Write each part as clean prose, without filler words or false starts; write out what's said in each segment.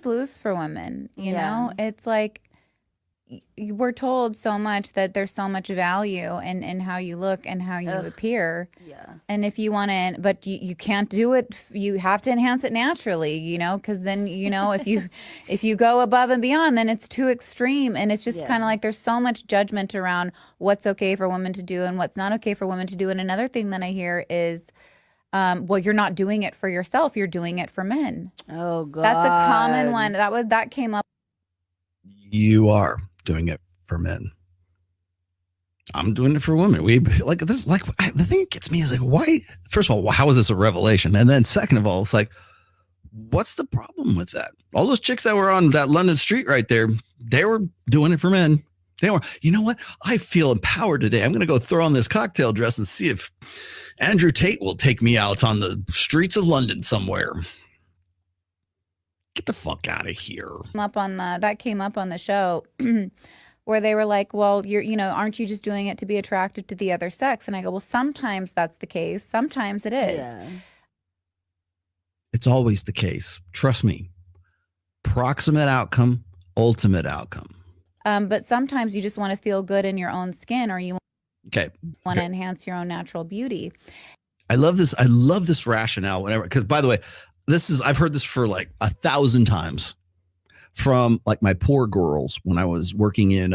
lose for women, you know? It's like we're told so much that there's so much value in how you look and how you Ugh, appear. yeah. And if you want to, but you can't do it. You have to enhance it naturally, because then, if you go above and beyond, then it's too extreme. And it's just Yeah. kind of like there's so much judgment around what's okay for women to do and what's not okay for women to do. And another thing that I hear is, well, you're not doing it for yourself. You're doing it for men. Oh That's a common one. God. That came up. You are doing it for men. I'm doing it for women. We like this. Like the thing that gets me is like, why? First of all, how is this a revelation? And then second of all, it's like, what's the problem with that? All those chicks that were on that London street right there, they were doing it for men. They were. You know what? I feel empowered today. I'm going to go throw on this cocktail dress and see if Andrew Tate will take me out on the streets of London somewhere. Get the fuck out of here. That came up on the show. Where they were like, well, aren't you just doing it to be attractive to the other sex? And I go, well, sometimes that's the case. Sometimes it is. Yeah. It's always the case. Trust me. Proximate outcome, ultimate outcome. But sometimes you just want to feel good in your own skin, or you want to enhance your own natural beauty. I love this. I love this rationale whenever, because by the way, I've heard this for like 1,000 times from like my poor girls when I was working in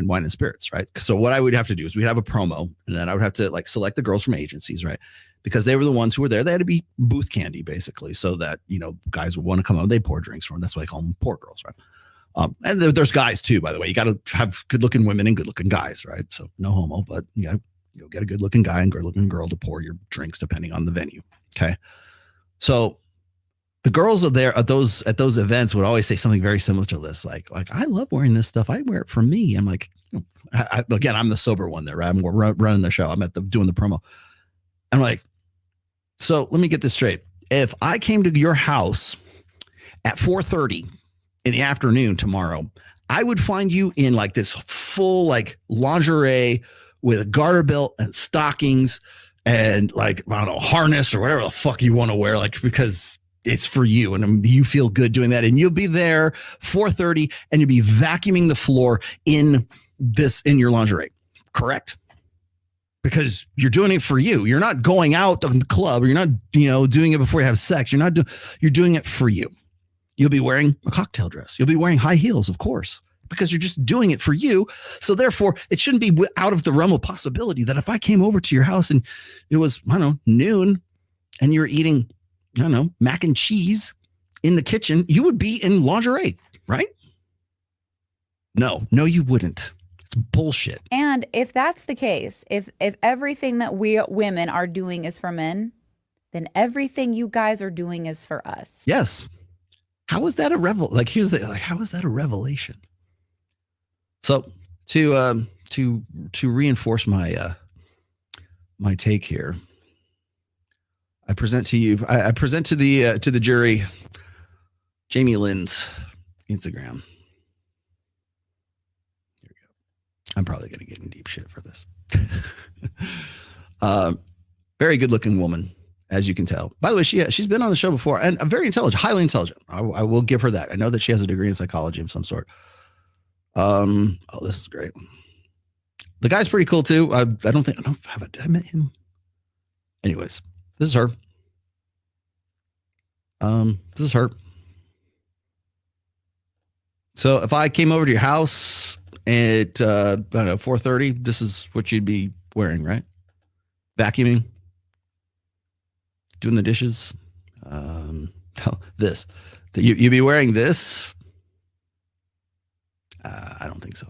wine and spirits, right? So what I would have to do is we'd have a promo, and then I would have to like select the girls from agencies, right? Because they were the ones who were there. They had to be booth candy, basically, so that guys would want to come out. They pour drinks for them. That's why I call them poor girls, right? And there's guys too, by the way. You got to have good-looking women and good-looking guys, right? So no homo, but you'll get a good-looking guy and good-looking girl to pour your drinks depending on the venue. Okay, so the girls are there at those events would always say something very similar to this, like I love wearing this stuff. I wear it for me. I'm like, again, I'm the sober one there, right? I'm running the show. I'm doing the promo. I'm like, so let me get this straight. If I came to your house at 4:30 in the afternoon tomorrow, I would find you in like this full like lingerie with a garter belt and stockings and like, I don't know, harness or whatever the fuck you want to wear, like, because it's for you and you feel good doing that. And you'll be there 4:30 and you'll be vacuuming the floor in your lingerie. Correct? Because you're doing it for you. You're not going out to the club, or you're not, doing it before you have sex. You're doing it for you. You'll be wearing a cocktail dress. You'll be wearing high heels, of course, because you're just doing it for you. So therefore, it shouldn't be out of the realm of possibility that if I came over to your house and it was, I don't know, noon and you're eating, I don't know, mac and cheese in the kitchen, you would be in lingerie, right? No, you wouldn't. It's bullshit. And if that's the case, if everything that we women are doing is for men, then everything you guys are doing is for us. Yes. How is that a how is that a revelation? So to reinforce my my take here, I present to you. I present to the jury Jamie Lynn's Instagram. Here we go. I'm probably going to get in deep shit for this. Very good looking woman, as you can tell. By the way, she's been on the show before and very intelligent, highly intelligent. I will give her that. I know that she has a degree in psychology of some sort. Oh, this is great. The guy's pretty cool too. Did I met him? Anyways, this is her. This is her. So if I came over to your house at I don't know 4:30, this is what you'd be wearing, right? Vacuuming, doing the dishes. This. You'd be wearing this. I don't think so.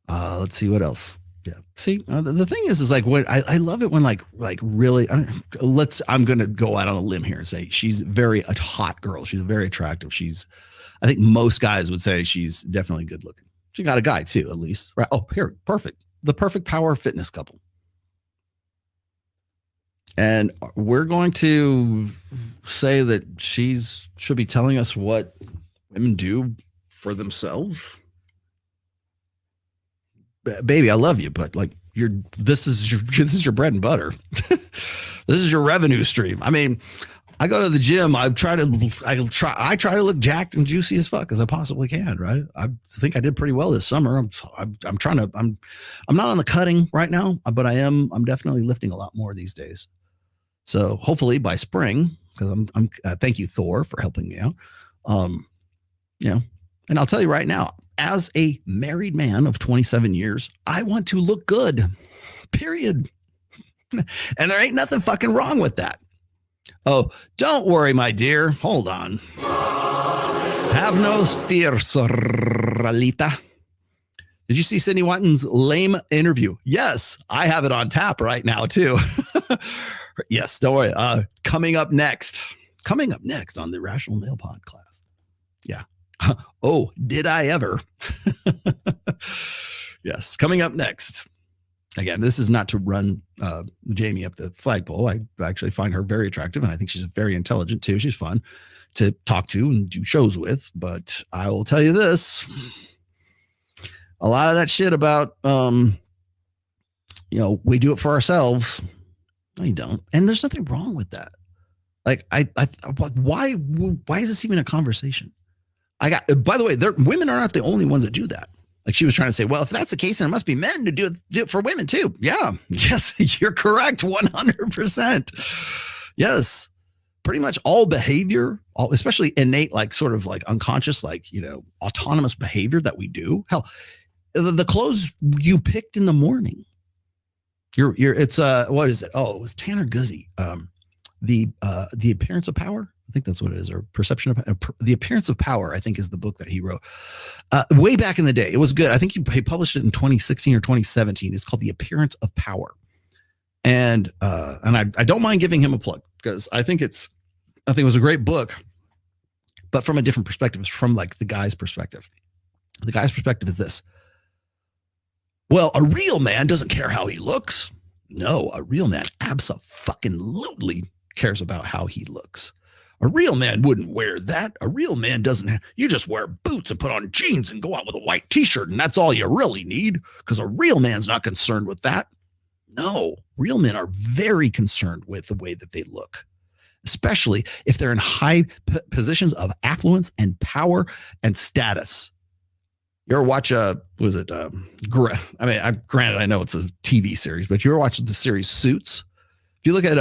Let's see what else. Yeah. See, the thing is like when I love it when like really. I'm gonna go out on a limb here and say she's a hot girl. She's very attractive. I think most guys would say she's definitely good looking. She got a guy too, at least. Right? Oh, here, perfect. The perfect power fitness couple. And we're going to say that should be telling us what women do for themselves. Baby, I love you, but like this is your bread and butter. This is your revenue stream. I mean, I go to the gym. I try to look jacked and juicy as fuck as I possibly can. Right. I think I did pretty well this summer. I'm trying to. I'm not on the cutting right now, but I'm definitely lifting a lot more these days. So hopefully by spring, because I'm thank you, Thor, for helping me out. And I'll tell you right now, as a married man of 27 years, I want to look good. Period. And there ain't nothing fucking wrong with that. Oh, don't worry, my dear. Hold on. Have no fear, Soralita. Did you see Sydney Watton's lame interview? Yes, I have it on tap right now, too. Yes, don't worry. Coming up next on the Rational Male Podcast. Yeah. Oh, did I ever? Yes, coming up next. Again, this is not to run Jamie up the flagpole. I actually find her very attractive, and I think she's very intelligent too. She's fun to talk to and do shows with. But I will tell you this: a lot of that shit about, we do it for ourselves. No, you don't, and there's nothing wrong with that. Like, why is this even a conversation? By the way, women are not the only ones that do that. Like she was trying to say, well, if that's the case, then it must be men to do it for women too. Yeah. Yes, you're correct. 100%. Yes. Pretty much all behavior, especially innate, like sort of like unconscious, like, autonomous behavior that we do. Hell, the clothes you picked in the morning. It's what is it? Oh, it was Tanner Guzzi. The Appearance of Power. I think that's what it is, or Perception of The Appearance of Power, I think is the book that he wrote way back in the day. It was good. I think he published it in 2016 or 2017. It's called The Appearance of Power. And I don't mind giving him a plug because I think it was a great book, but from a different perspective. It's from like the guy's perspective. The guy's perspective is this. Well, a real man doesn't care how he looks. No, a real man abso-fucking-lutely cares about how he looks. A real man wouldn't wear that. A real man doesn't. You just wear boots and put on jeans and go out with a white t-shirt, and that's all you really need, because a real man's not concerned with that. No, real men are very concerned with the way that they look, especially if they're in high positions of affluence and power and status. You ever watch granted, I know it's a TV series, but you ever watch the series Suits? If you look at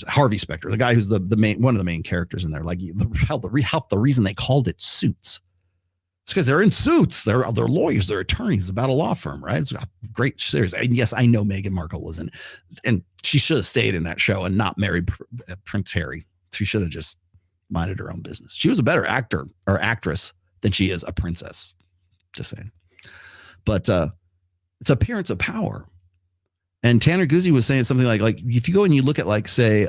Harvey Specter, the guy who's the main, one of the main characters in there, like the reason they called it Suits, it's because they're in suits. They're lawyers, they're attorneys about a law firm, right? It's a great series. And yes, I know Meghan Markle was in, and she should have stayed in that show and not married Prince Harry. She should have just minded her own business. She was a better actor or actress than she is a princess. Just saying. But it's Appearance of Power. And Tanner Guzzi was saying something like if you go and you look at like say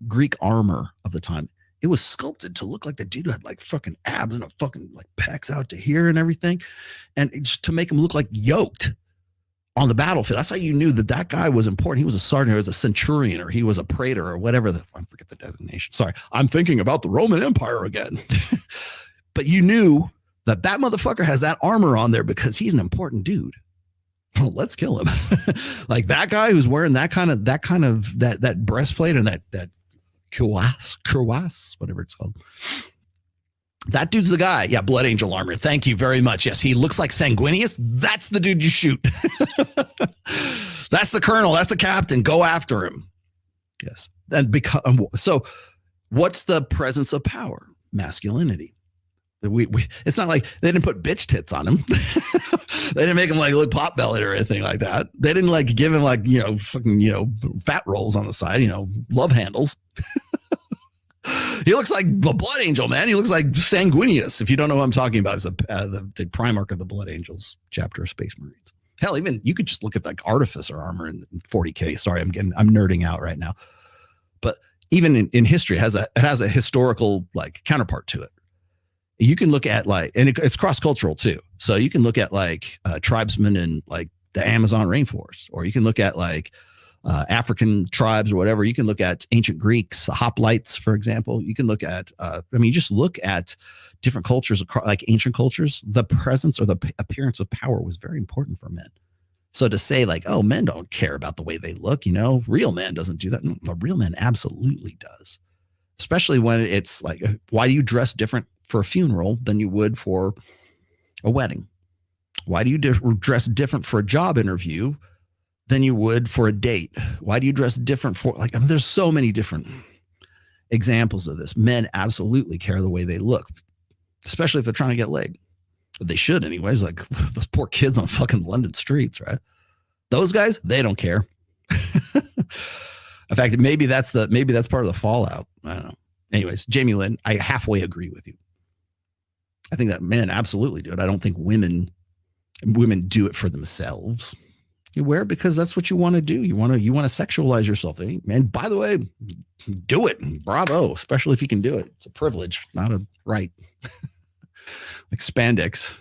Greek armor of the time, it was sculpted to look like the dude had like fucking abs and a fucking like pecs out to here and everything, and just to make him look like yoked on the battlefield. That's how you knew that guy was important. He was a sergeant, or was a centurion, or he was a praetor, or whatever. I forget the designation. Sorry, I'm thinking about the Roman Empire again. But you knew that motherfucker has that armor on there because he's an important dude. Well, let's kill him. Like that guy who's wearing that breastplate and that cuirass, whatever it's called. That dude's the guy. Yeah, Blood Angel armor. Thank you very much. Yes, he looks like Sanguinius. That's the dude you shoot. That's the colonel. That's the captain. Go after him. Yes. And so what's the presence of power? Masculinity. It's not like they didn't put bitch tits on him. They didn't make him like look pot bellied or anything like that. They didn't like give him like, fucking, fat rolls on the side, love handles. He looks like the Blood Angel, man. He looks like Sanguinius. If you don't know what I'm talking about, it's the Primarch of the Blood Angels chapter of Space Marines. Hell, even you could just look at like Artificer armor in 40K. Sorry, I'm nerding out right now. But even in history, it has a historical like counterpart to it. You can look at like, and it's cross-cultural too. So you can look at like tribesmen in like the Amazon rainforest, or you can look at like African tribes or whatever. You can look at ancient Greeks, hoplites, for example. You can look at, you just look at different cultures, like ancient cultures. The presence or the appearance of power was very important for men. So to say like, oh, men don't care about the way they look, real man doesn't do that. No, a real man absolutely does. Especially when it's like, why do you dress different for a funeral than you would for a wedding? Why do you dress different for a job interview than you would for a date? Why do you dress different for there's so many different examples of this. Men absolutely care the way they look, especially if they're trying to get laid. But they should anyways. Like those poor kids on fucking London streets, right? Those guys, they don't care. In fact, maybe that's part of the fallout. I don't know. Anyways, Jamie Lynn, I halfway agree with you. I think that men absolutely do it. I don't think women do it for themselves. You wear it because that's what you want to do. You want to sexualize yourself. And by the way, do it. Bravo, especially if you can do it. It's a privilege, not a right. Like spandex.